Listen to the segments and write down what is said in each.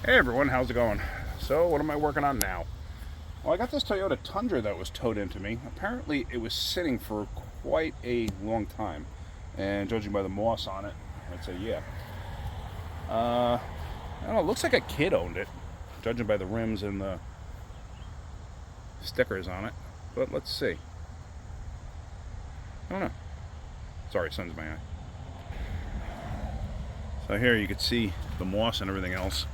Hey everyone, how's it going? So what am I working on now? Well, I got this Toyota Tundra that was towed into me. Apparently it was sitting for quite a long time, and judging by the moss on it, I'd say yeah. I don't know, it looks like a kid owned it, judging by the rims and the stickers on it, but let's see. I don't know. Sorry, sun's in my eye. So here you can see the moss and everything else.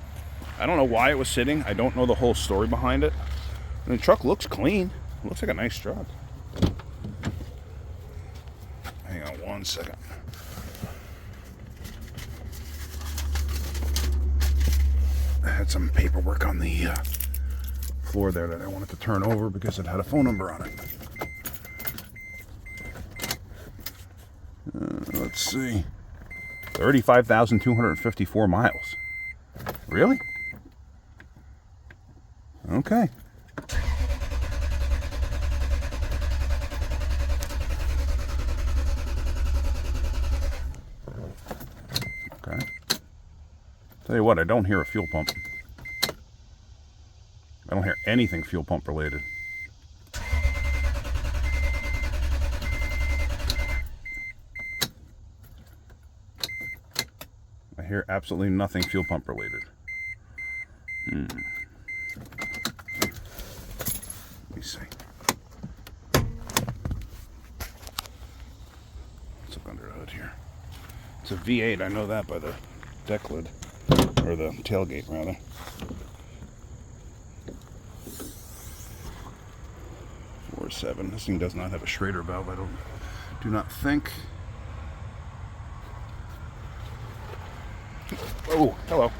I don't know why it was sitting. I don't know the whole story behind it. And the truck looks clean. It looks like a nice truck. Hang on one second. I had some paperwork on the floor there that I wanted to turn over because it had a phone number on it. Let's see. 35,254 miles. Really? Okay. Okay. Tell you what, I don't hear a fuel pump. I don't hear anything fuel pump related. I hear absolutely nothing fuel pump related. Let me see. Let's look under the hood here. It's a V8, I know that by the deck lid, or the tailgate rather. Seven. This thing does not have a Schrader valve, I do not think. Oh, hello.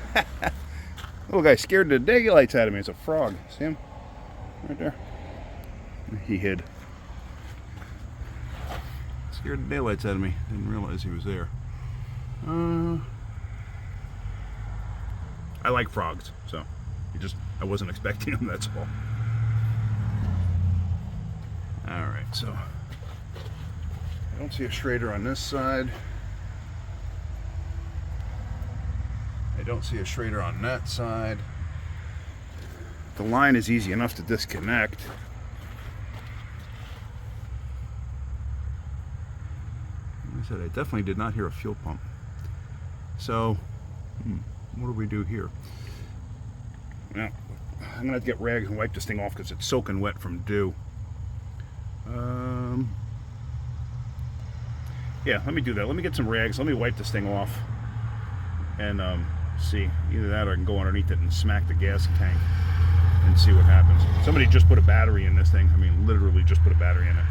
Little guy scared the daylights out of me. It's a frog. See him? Right there. He hid. Scared the daylights out of me. Didn't realize he was there. I like frogs, so I wasn't expecting them, that's all. Alright, so I don't see a Schrader on this side. I don't see a Schrader on that side. The line is easy enough to disconnect. Like I said, I definitely did not hear a fuel pump. So, what do we do here? Now, I'm going to get rags and wipe this thing off because it's soaking wet from dew. Yeah, let me do that. Let me get some rags. Let me wipe this thing off and see. Either that or I can go underneath it and smack the gas tank and see what happens. Somebody just put a battery in this thing. I mean, literally just put a battery in it.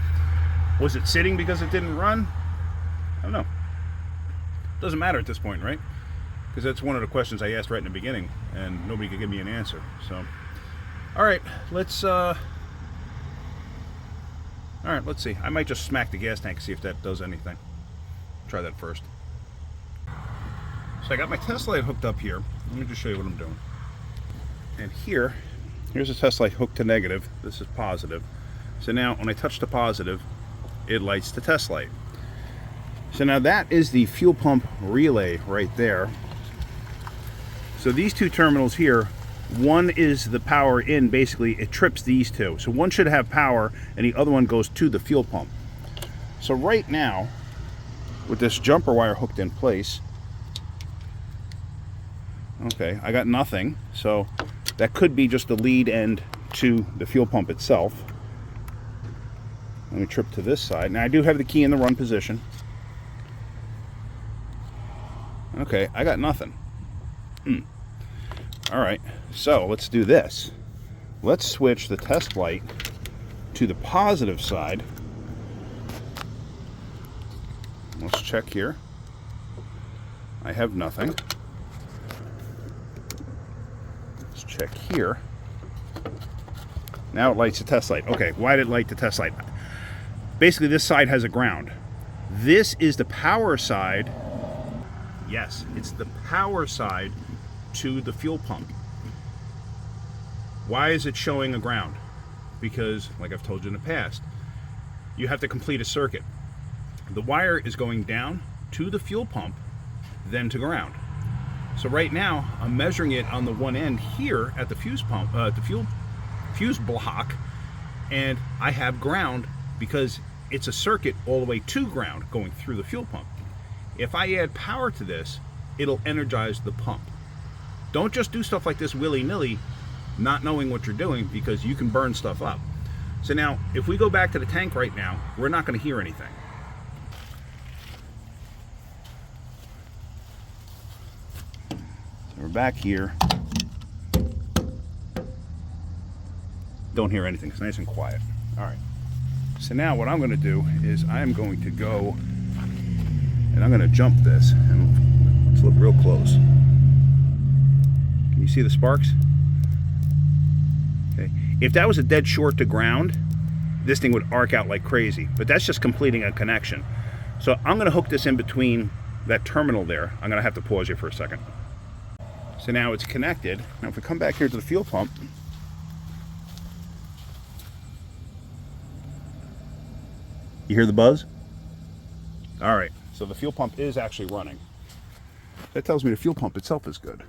Was it sitting because it didn't run? I don't know. Doesn't matter at this point, right? Because that's one of the questions I asked right in the beginning and nobody could give me an answer. So, all right, let's see. I might just smack the gas tank and see if that does anything. Try that first. So I got my test light hooked up here. Let me just show you what I'm doing. And here's a test light hooked to negative. This is positive. So now when I touch the positive, it lights the test light. So now that is the fuel pump relay right there. So these two terminals here, one is the power in, basically it trips these two. So one should have power and the other one goes to the fuel pump. So right now, with this jumper wire hooked in place, okay, I got nothing. So that could be just the lead end to the fuel pump itself. Let me trip to this side. Now I do have the key in the run position. Okay, I got nothing. Alright, so let's do this. Let's switch the test light to the positive side. Let's check here. I have nothing. Let's check here. Now it lights the test light. Okay, why did it light the test light? Basically, this side has a ground. This is the power side. Yes, it's the power side to the fuel pump. Why is it showing a ground? Because, like I've told you in the past, you have to complete a circuit. The wire is going down to the fuel pump, then to ground. So right now I'm measuring it on the one end here at the fuse pump, the fuse block, and I have ground because it's a circuit all the way to ground going through the fuel pump. If I add power to this, it'll energize the pump. Don't just do stuff like this willy-nilly, not knowing what you're doing, because you can burn stuff up. So now, if we go back to the tank right now, we're not going to hear anything. So we're back here. Don't hear anything. It's nice and quiet. All right. So now what I'm going to do is I'm going to go and I'm going to jump this. And let's look real close. Can you see the sparks? Okay. If that was a dead short to ground, this thing would arc out like crazy. But that's just completing a connection. So I'm going to hook this in between that terminal there. I'm going to have to pause you for a second. So now it's connected. Now if we come back here to the fuel pump, you hear the buzz? All right, so the fuel pump is actually running. That tells me the fuel pump itself is good.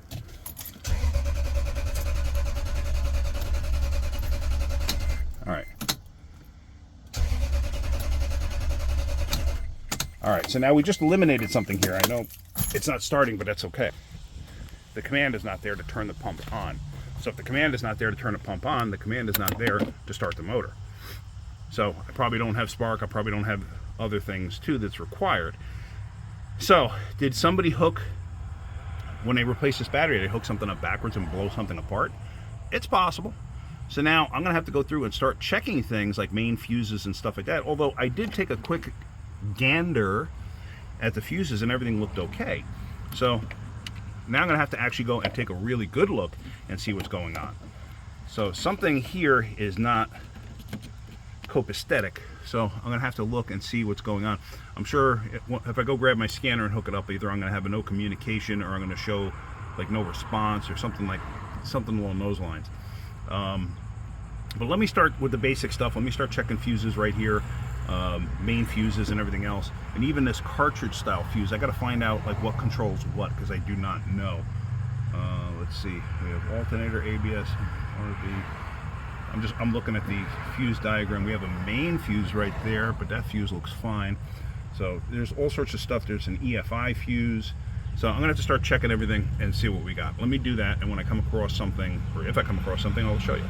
All right. All right, so now we just eliminated something here. I know it's not starting, but that's okay. The command is not there to turn the pump on. So if the command is not there to turn the pump on, the command is not there to start the motor. So I probably don't have spark, I probably don't have other things too that's required. So did somebody hook, when they replace this battery, they hook something up backwards and blow something apart? It's possible. So now I'm gonna have to go through and start checking things like main fuses and stuff like that. Although I did take a quick gander at the fuses and everything looked okay. So now I'm gonna have to actually go and take a really good look and see what's going on. So something here is not copacetic, so I'm gonna have to look and see what's going on. I'm sure if I go grab my scanner and hook it up, either I'm gonna have no communication or I'm gonna show like no response or something along those lines. But let me start with the basic stuff. Let me start checking fuses right here, main fuses and everything else, and even this cartridge style fuse. I got to find out like what controls what, because I do not know. Let's see. We have alternator, ABS, RB. I'm looking at the fuse diagram. We have a main fuse right there, but that fuse looks fine. So there's all sorts of stuff. There's an EFI fuse. So I'm gonna have to start checking everything and see what we got. Let me do that, and when I come across something, or if I come across something, I'll show you.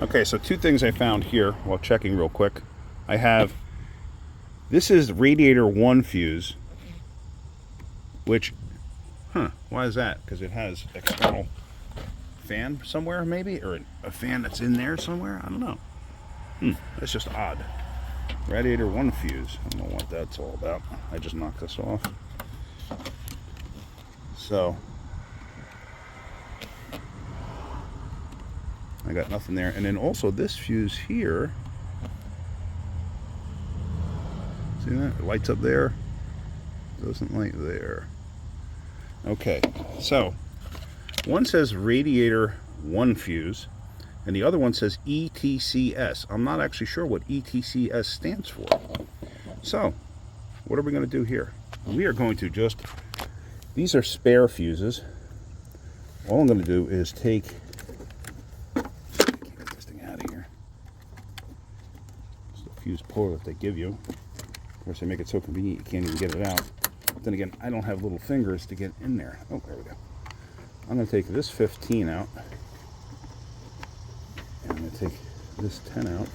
Okay, so two things I found here while checking real quick. I have, this is radiator 1 fuse, which, why is that? Because it has external fan somewhere maybe, or a fan that's in there somewhere. I don't know. That's just odd. Radiator 1 fuse. I don't know what that's all about. I just knocked this off. So I got nothing there. And then also this fuse here, see that? It lights up there, doesn't light there. Okay, so one says radiator 1 fuse, and the other one says ETCS. I'm not actually sure what ETCS stands for. So, what are we going to do here? We are going to just, these are spare fuses. All I'm going to do is take, get this thing out of here. It's the fuse puller that they give you. Of course, they make it so convenient you can't even get it out. But then again, I don't have little fingers to get in there. Oh, there we go. I'm going to take this 15 out, and I'm going to take this 10 out,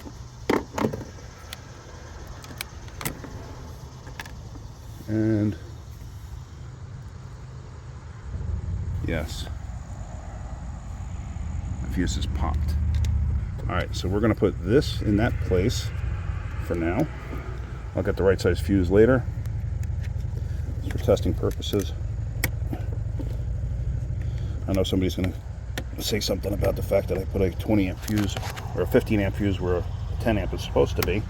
and yes, the fuse is popped. Alright, so we're going to put this in that place for now. I'll get the right size fuse later. It's for testing purposes. I know somebody's going to say something about the fact that I put a 20 amp fuse or a 15 amp fuse where a 10 amp is supposed to be.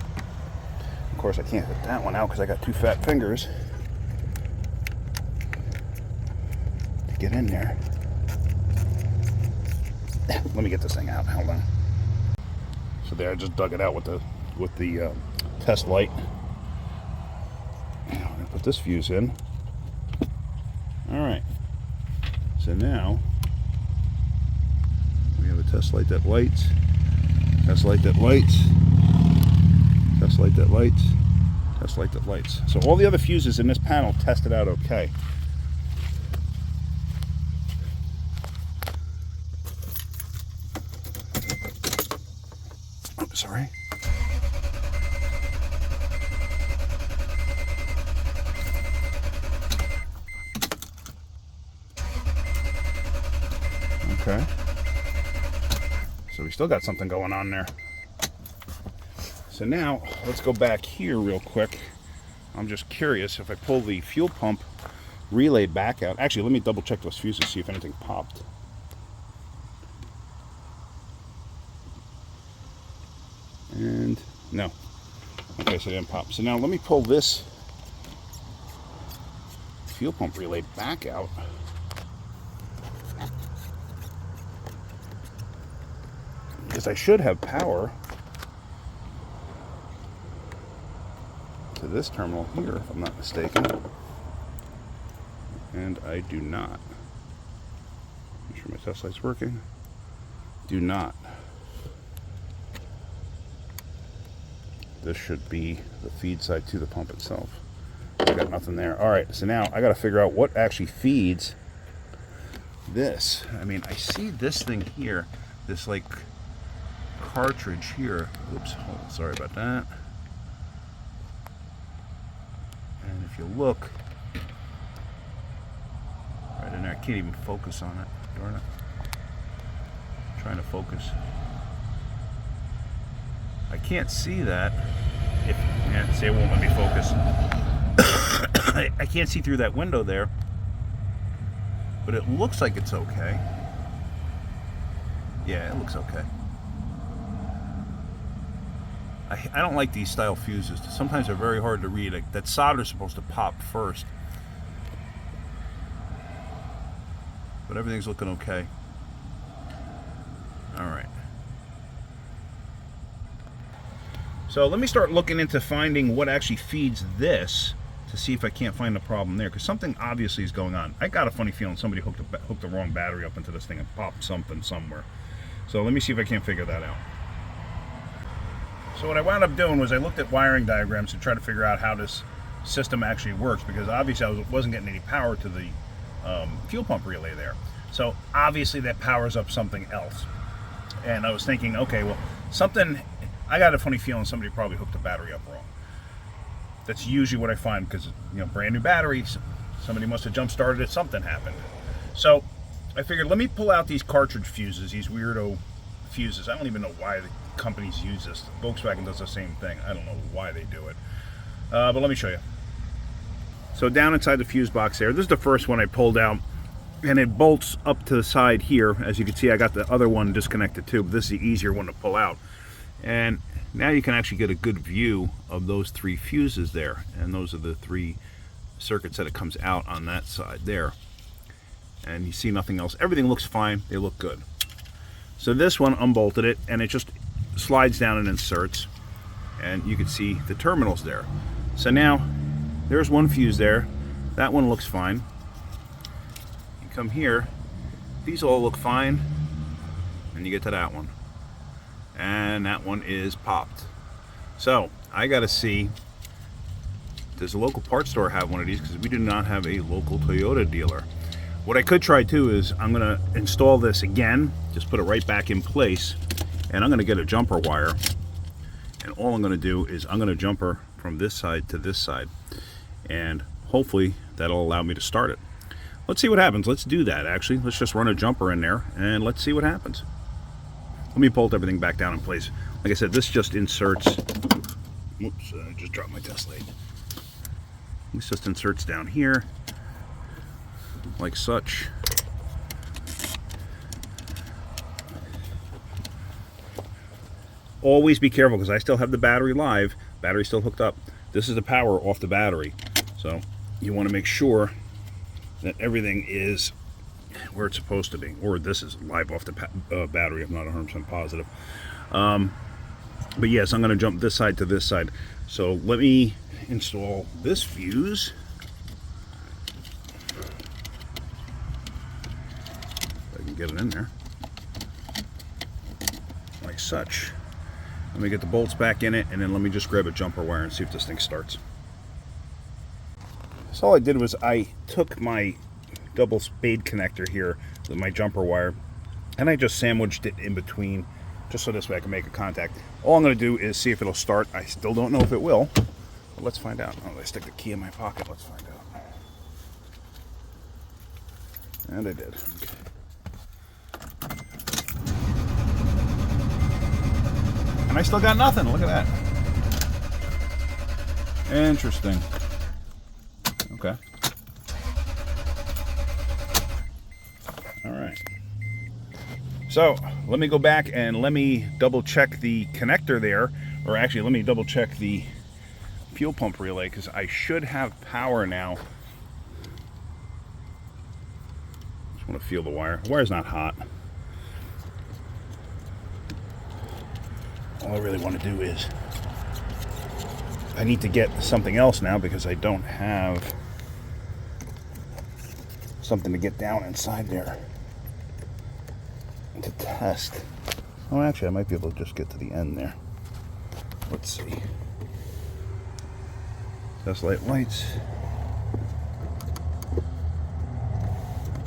Of course, I can't get that one out because I got 2 fat fingers to get in there. Let me get this thing out. Hold on. So there, I just dug it out with the test light. Now I'm going to put this fuse in. Alright, so now we have a test light that lights, test light that lights, test light that lights, test light that lights. So all the other fuses in this panel tested out okay. Oh, sorry. Okay. So we still got something going on there. So now, let's go back here real quick. I'm just curious if I pull the fuel pump relay back out. Actually, let me double check those fuses, see if anything popped. And no. Okay, so it didn't pop. So now let me pull this fuel pump relay back out. Because I should have power to this terminal here, if I'm not mistaken. And I do not. Make sure my test light's working. Do not. This should be the feed side to the pump itself. I got nothing there. Alright, so now I got to figure out what actually feeds this. I mean, I see this thing here, this like cartridge here. Oops, sorry about that. And if you look right in there, I can't even focus on it. Darn it. I'm trying to focus. I can't see that. If yeah, see, it won't let me focus. I can't see through that window there, but it looks like it's okay. Yeah, it looks okay. I don't like these style fuses. Sometimes they're very hard to read. Like, that solder's supposed to pop first. But everything's looking okay. Alright. So let me start looking into finding what actually feeds this to see if I can't find the problem there. Because something obviously is going on. I got a funny feeling somebody hooked the wrong battery up into this thing and popped something somewhere. So let me see if I can't figure that out. So what I wound up doing was I looked at wiring diagrams to try to figure out how this system actually works, because obviously I wasn't getting any power to the fuel pump relay there. So obviously that powers up something else. And I was thinking, okay, well, I got a funny feeling somebody probably hooked the battery up wrong. That's usually what I find, because, you know, brand new batteries, somebody must have jump started it, something happened. So I figured, let me pull out these cartridge fuses, these weirdo fuses. I don't even know why the companies use this. Volkswagen does the same thing. I don't know why they do it. But let me show you. So down inside the fuse box there, this is the first one I pulled out, and it bolts up to the side here. As you can see, I got the other one disconnected too, but this is the easier one to pull out. And now you can actually get a good view of those three fuses there, and those are the three circuits that it comes out on that side there. And you see nothing else. Everything looks fine. They look good. So this one, unbolted it, and it just slides down and inserts, and you can see the terminals there. So now there's one fuse there. That one looks fine. You come here, these all look fine, and you get to that one, and that one is popped. So I gotta see, does a local parts store have one of these, because we do not have a local Toyota dealer. What I could try too is I'm going to install this again, just put it right back in place, and I'm going to get a jumper wire, and all I'm going to do is I'm going to jumper from this side to this side, and hopefully that'll allow me to start it. Let's see what happens. Let's do that actually. Let's just run a jumper in there and let's see what happens. Let me bolt everything back down in place. Like I said, this just inserts, whoops, I just dropped my test light. This just inserts down here like such. Always be careful, because I still have the battery live, battery still hooked up. This is the power off the battery, so you want to make sure that everything is where it's supposed to be, or this is live off the battery. I'm not 100% positive, but yes, I'm going to jump this side to this side. So let me install this fuse. get it in there. Like such. Let me get the bolts back in it, and then let me just grab a jumper wire and see if this thing starts. So all I did was I took my double spade connector here with my jumper wire, and I just sandwiched it in between, just so this way I can make a contact. All I'm going to do is see if it'll start. I still don't know if it will, but let's find out. Oh, I stick the key in my pocket. Let's find out. And I did. Okay. And I still got nothing. Look at that. Interesting. Okay. All right. So let me go back and let me double check the connector there, or actually let me double check the fuel pump relay, because I should have power now. Just want to feel the wire. The wire's not hot. All I really want to do is, I need to get something else now because I don't have something to get down inside there to test. Oh, actually, I might be able to just get to the end there. Let's see. Test lights.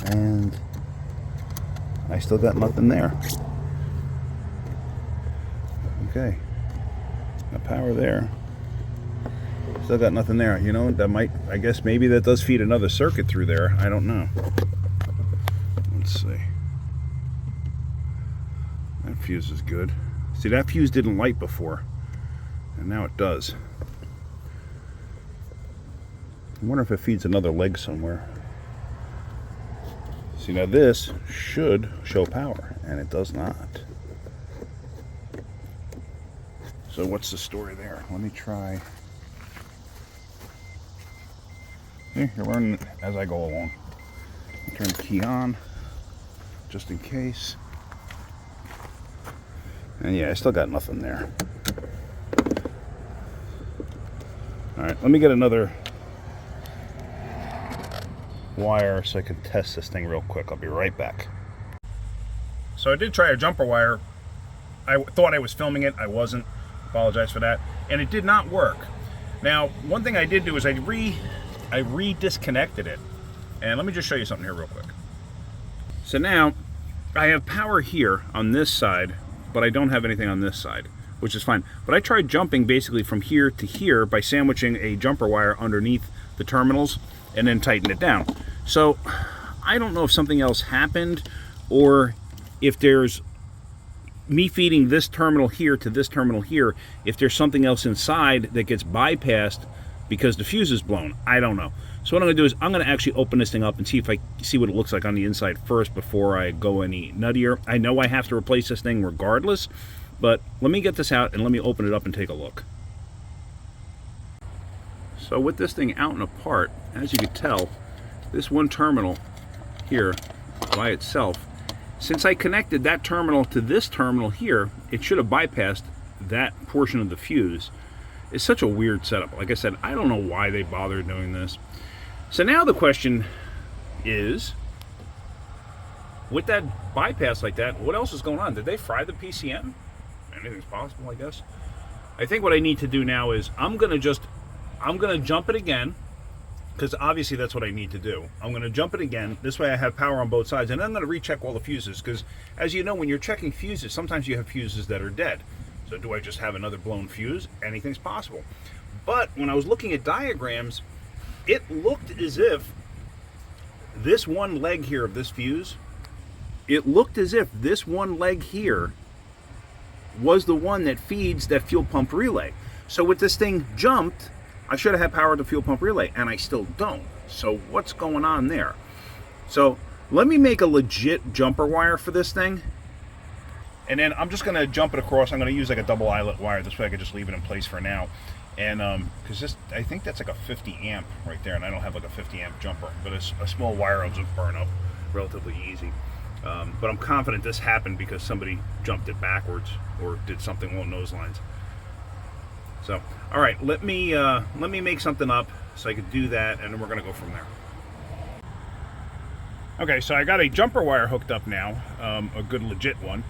And I still got nothing there. Okay, got power there. Still got nothing there. You know, that might, I guess maybe that does feed another circuit through there. I don't know. Let's see. That fuse is good. See, that fuse didn't light before, and now it does. I wonder if it feeds another leg somewhere. See, now this should show power, and it does not. So what's the story there? Let me try. You're learning as I go along. Turn the key on, just in case. And yeah, I still got nothing there. All right, let me get another wire so I can test this thing real quick. I'll be right back. So I did try a jumper wire. I thought I was filming it. I wasn't. Apologize for that. And it did not work. Now, one thing I did do is I re-disconnected it. And let me just show you something here real quick. So now, I have power here on this side, but I don't have anything on this side, which is fine. But I tried jumping basically from here to here by sandwiching a jumper wire underneath the terminals and then tighten it down. So, I don't know if something else happened, or if there's me feeding this terminal here to this terminal here, if there's something else inside that gets bypassed because the fuse is blown. I don't know. So what I'm going to do is I'm going to actually open this thing up and see if I see what it looks like on the inside first before I go any nuttier. I know I have to replace this thing regardless, but let me get this out and let me open it up and take a look. So with this thing out and apart, as you can tell, this one terminal here by itself, since I connected that terminal to this terminal here, it should have bypassed that portion of the fuse. It's such a weird setup. Like I said, I don't know why they bothered doing this. So now the question is, with that bypass like that, what else is going on? Did they fry the PCM? Anything's possible, I guess. I think what I need to do now is I'm gonna jump it again, because obviously that's what I need to do. I'm going to jump it again. This way I have power on both sides, and then I'm going to recheck all the fuses, because as you know, when you're checking fuses, sometimes you have fuses that are dead. So do I just have another blown fuse? Anything's possible. But when I was looking at diagrams, it looked as if this one leg here of this fuse, it looked as if this one leg here was the one that feeds that fuel pump relay. So with this thing jumped, I should have had power to fuel pump relay, and I still don't. So what's going on there? So let me make a legit jumper wire for this thing, and then I'm just going to jump it across. I'm going to use like a double eyelet wire. This way I can just leave it in place for now. And because this, I think that's like a 50 amp right there, and I don't have like a 50 amp jumper, but it's a small wire will just burn up relatively easy. But I'm confident this happened because somebody jumped it backwards or did something along those lines. So, all right, let me make something up so I can do that, and then we're going to go from there. Okay, so I got a jumper wire hooked up now, a good legit one.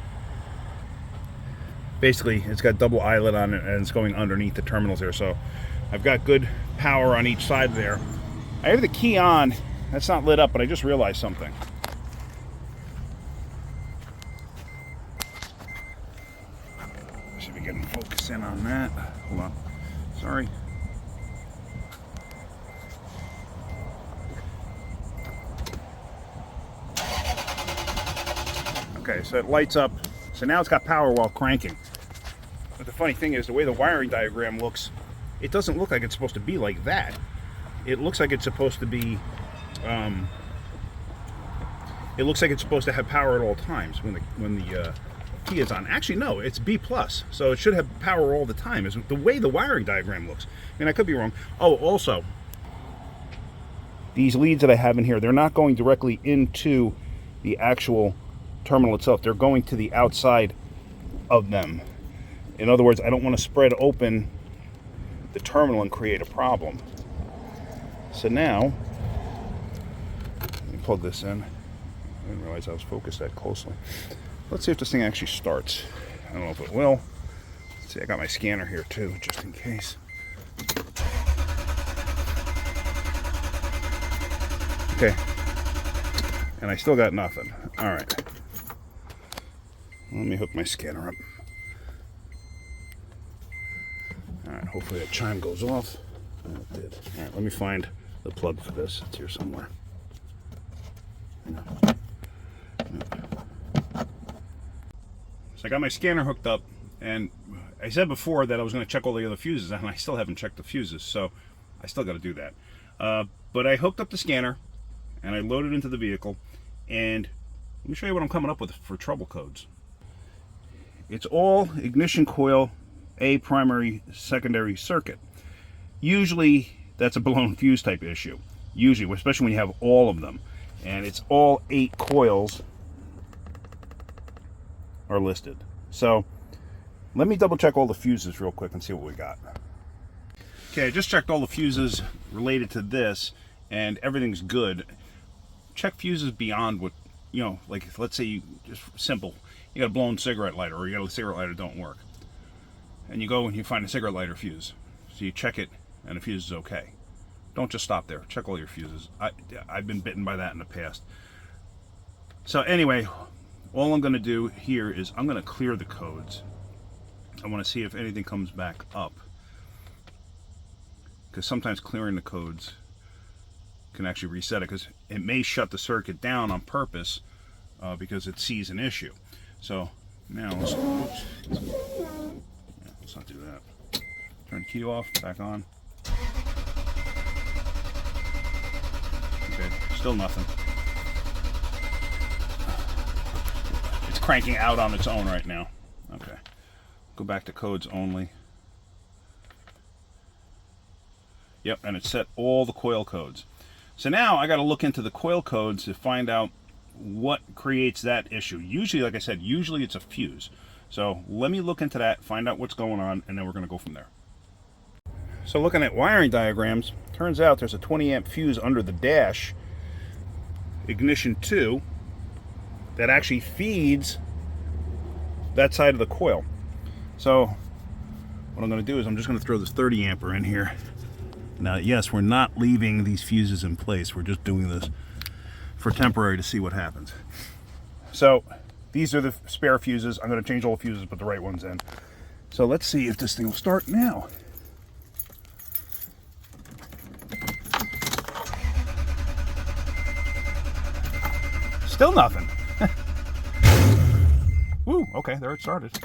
Basically, it's got double eyelet on it and it's going underneath the terminals there, so I've got good power on each side there. I have the key on, that's not lit up, but I just realized something. See if we can focus in on that. Hold on, sorry. Okay, so it lights up. So now it's got power while cranking. But the funny thing is, the way the wiring diagram looks, it doesn't look like it's supposed to be like that. It looks like it's supposed to be, it looks like it's supposed to have power at all times when the key is on. Actually, no, it's B+, so it should have power all the time, is the way the wiring diagram looks. And I could be wrong. Oh, also, these leads that I have in here, they're not going directly into the actual terminal itself. They're going to the outside of them. In other words, I don't want to spread open the terminal and create a problem. So now, let me plug this in. I didn't realize I was focused that closely. Let's see if this thing actually starts. I don't know if it will. Let's see, I got my scanner here too, just in case. Okay. And I still got nothing. All right. Let me hook my scanner up. All right, hopefully that chime goes off. Oh, it did. All right, let me find the plug for this. It's here somewhere. So I got my scanner hooked up, and I said before that I was going to check all the other fuses, and I still haven't checked the fuses, so I still got to do that. But I hooked up the scanner, and I loaded it into the vehicle, and let me show you what I'm coming up with for trouble codes. It's all ignition coil A primary secondary circuit. Usually that's a blown fuse type issue. Usually, especially when you have all of them. And it's all 8 coils are listed. So let me double check all the fuses real quick and see what we got. Okay, I just checked all the fuses related to this and everything's good. Check fuses beyond what, you know, like let's say you just simple. You got a blown cigarette lighter, or you got a cigarette lighter don't work. And you go and you find a cigarette lighter fuse. So you check it and the fuse is okay. Don't just stop there. Check all your fuses. I've been bitten by that in the past. So anyway, all I'm going to do here is I'm going to clear the codes. I want to see if anything comes back up. Because sometimes clearing the codes can actually reset it, because it may shut the circuit down on purpose because it sees an issue. So now let's not do that. Turn the key off, back on. Okay, still nothing. It's cranking out on its own right now. Okay, go back to codes only. Yep, and it set all the coil codes. So now I got to look into the coil codes to find out what creates that issue. Usually, like I said, usually it's a fuse. So let me look into that, find out what's going on, and then we're going to go from there. So looking at wiring diagrams, turns out there's a 20 amp fuse under the dash, ignition 2, that actually feeds that side of the coil. So what I'm going to do is I'm just going to throw this 30 amper in here. Now, yes, we're not leaving these fuses in place. We're just doing this for temporary to see what happens. So these are the spare fuses. I'm going to change all the fuses, put the right ones in. So let's see if this thing will start now. Still nothing. Woo, okay, there it started.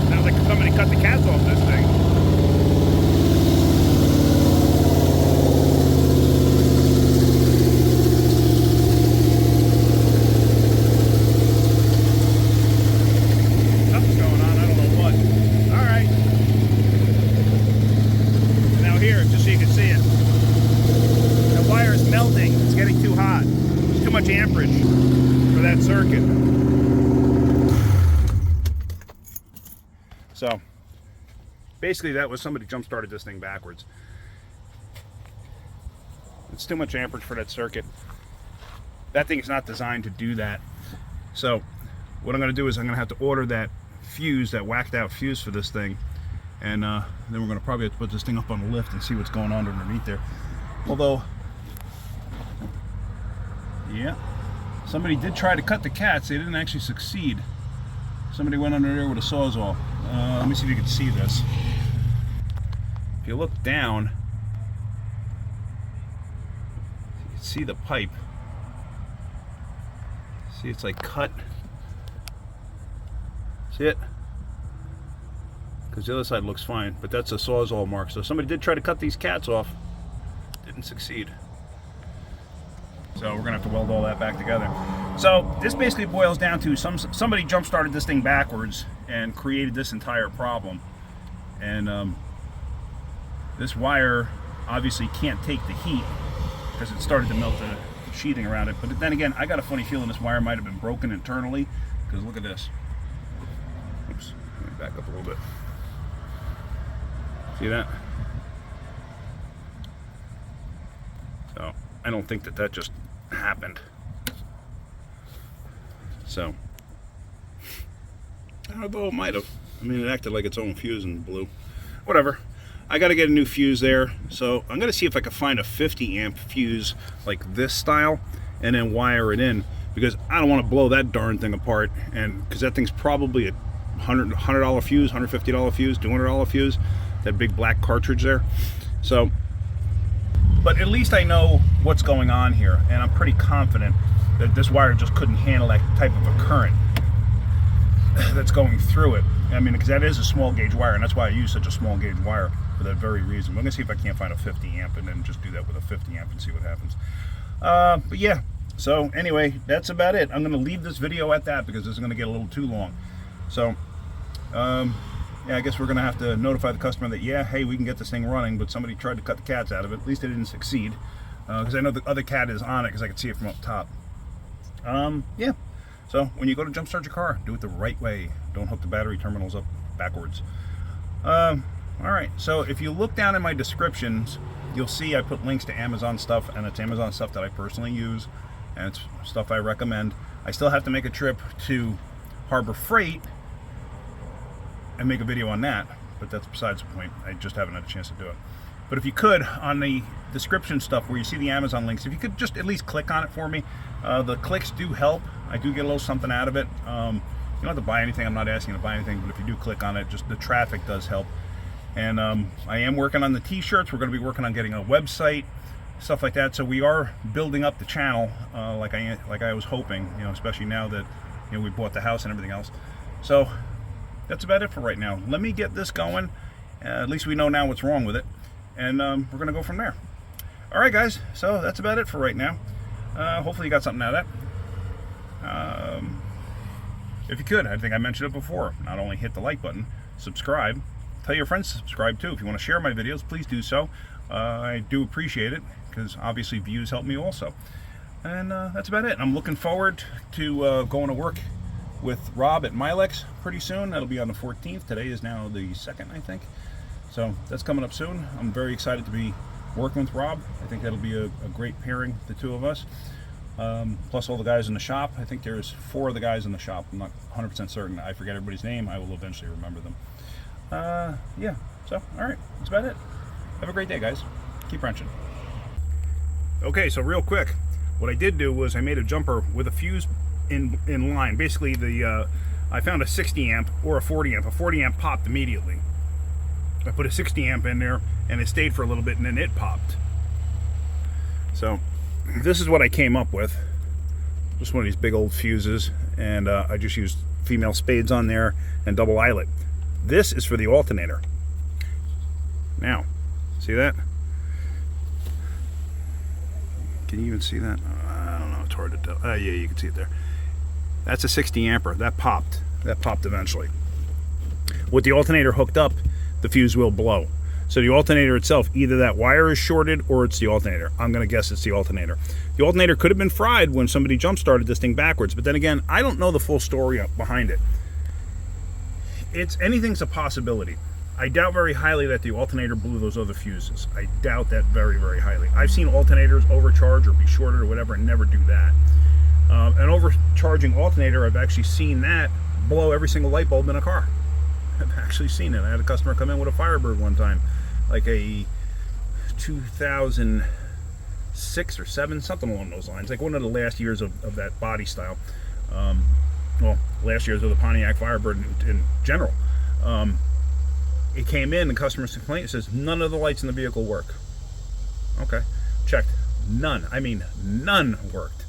Sounds like somebody cut the cats off this thing. Something's going on, I don't know what. All right. Now here, just so you can see it. The wire is melting. It's getting too hot. There's too much amperage for that circuit. So basically that was somebody jump started this thing backwards. It's too much amperage for that circuit. That thing's not designed to do that. So what I'm going to do is I'm going to have to order that fuse, that whacked out fuse for this thing, and then we're going to probably have to put this thing up on a lift and see what's going on underneath there. Although, yeah, somebody did try to cut the cats. They didn't actually succeed. Somebody went under there with a sawzall. Let me see if you can see this. If you look down, you can see the pipe. See, it's like cut. See it? Because the other side looks fine, but that's a sawzall mark. So somebody did try to cut these cats off. Didn't succeed. So we're gonna have to weld all that back together. So this basically boils down to somebody jump started this thing backwards and created this entire problem. And this wire obviously can't take the heat because it started to melt the sheathing around it. But then again, I got a funny feeling this wire might have been broken internally, because look at this. Oops, let me back up a little bit. See that? So I don't think that just happened. So, although it might have. I mean, it acted like its own fuse and blew. Whatever. I got to get a new fuse there. So I'm going to see if I can find a 50 amp fuse like this style and then wire it in, because I don't want to blow that darn thing apart. And because that thing's probably a $100 fuse, $150 fuse, $200 fuse, that big black cartridge there. So, but at least I know what's going on here, and I'm pretty confident that this wire just couldn't handle that type of a current that's going through it. I mean, because that is a small gauge wire, and that's why I use such a small gauge wire, for that very reason. I'm gonna see if I can't find a 50 amp and then just do that with a 50 amp and see what happens. But yeah, so anyway, that's about it. I'm gonna leave this video at that because this is gonna get a little too long. So yeah, I guess we're gonna have to notify the customer that, yeah, hey, we can get this thing running, but somebody tried to cut the cats out of it. At least they didn't succeed, because I know the other cat is on it, because I can see it from up top. Yeah, so when you go to jumpstart your car, do it the right way. Don't hook the battery terminals up backwards. All right, so if you look down in my descriptions, you'll see I put links to Amazon stuff, and it's Amazon stuff that I personally use, and it's stuff I recommend. I still have to make a trip to Harbor Freight and make a video on that, but that's besides the point. I just haven't had a chance to do it. But if you could, on the description stuff where you see the Amazon links, if you could just at least click on it for me. The clicks do help. I do get a little something out of it. You don't have to buy anything. I'm not asking you to buy anything, but if you do click on it, just the traffic does help. And I am working on the t-shirts. We're going to be working on getting a website, stuff like that. So we are building up the channel like I was hoping, you know, especially now that, you know, we bought the house and everything else. So that's about it for right now. Let me get this going. At least we know now what's wrong with it. And we're going to go from there. All right, guys. So that's about it for right now. Hopefully you got something out of that. If you could, I think I mentioned it before, not only hit the like button, subscribe. Tell your friends to subscribe too. If you want to share my videos, please do so. I do appreciate it, because obviously views help me also. And that's about it. I'm looking forward to going to work with Rob at Milex pretty soon. That'll be on the 14th. Today is now the 2nd, I think. So that's coming up soon. I'm very excited to be working with Rob. I think that'll be a great pairing, the two of us. Plus all the guys in the shop. I think there's 4 of the guys in the shop. I'm not 100% certain. I forget everybody's name. I will eventually remember them. Yeah, so, all right, that's about it. Have a great day, guys. Keep wrenching. Okay, so real quick, what I did do was I made a jumper with a fuse in line. Basically, I found a 60 amp or a 40 amp. A 40 amp popped immediately. I put a 60 amp in there, and it stayed for a little bit, and then it popped. So this is what I came up with. Just one of these big old fuses, and I just used female spades on there and double eyelet. This is for the alternator. Now, see that? Can you even see that? I don't know, it's hard to tell. Yeah, you can see it there. That's a 60 amper. That popped. That popped eventually. With the alternator hooked up, the fuse will blow. So the alternator itself, either that wire is shorted or it's the alternator. I'm going to guess it's the alternator. The alternator could have been fried when somebody jump started this thing backwards, but then again, I don't know the full story behind it. Anything's a possibility. I doubt very highly that the alternator blew those other fuses. I doubt that very, very highly. I've seen alternators overcharge or be shorted or whatever and never do that. An overcharging alternator, I've actually seen that blow every single light bulb in a car. I've actually seen it. I had a customer come in with a Firebird one time, like a 2006 or 7, something along those lines, like one of the last years of that body style. Well, last years of the Pontiac Firebird in general. It came in, the customer's complaint, it says none of the lights in the vehicle work. Okay, checked. None. I mean, none worked.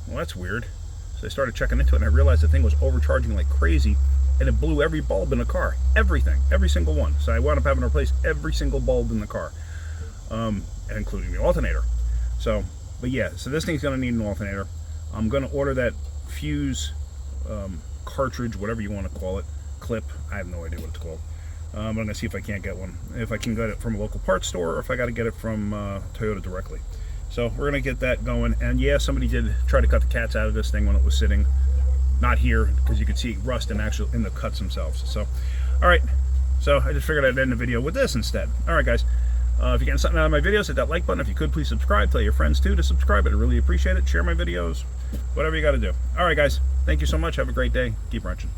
Well, that's weird. So I started checking into it, and I realized the thing was overcharging like crazy, and it blew every bulb in the car. Everything. Every single one. So I wound up having to replace every single bulb in the car, including the alternator. So, but yeah, so this thing's going to need an alternator. I'm going to order that fuse cartridge, whatever you want to call it, clip. I have no idea what it's called. I'm going to see if I can't get one. If I can get it from a local parts store, or if I got to get it from Toyota directly. So we're going to get that going. And yeah, somebody did try to cut the cats out of this thing when it was sitting. Not here, because you could see rust in the cuts themselves. So, all right. So I just figured I'd end the video with this instead. All right, guys. If you're getting something out of my videos, hit that like button. If you could, please subscribe. Tell your friends, too, to subscribe. I'd really appreciate it. Share my videos. Whatever you got to do. All right, guys. Thank you so much. Have a great day. Keep wrenching.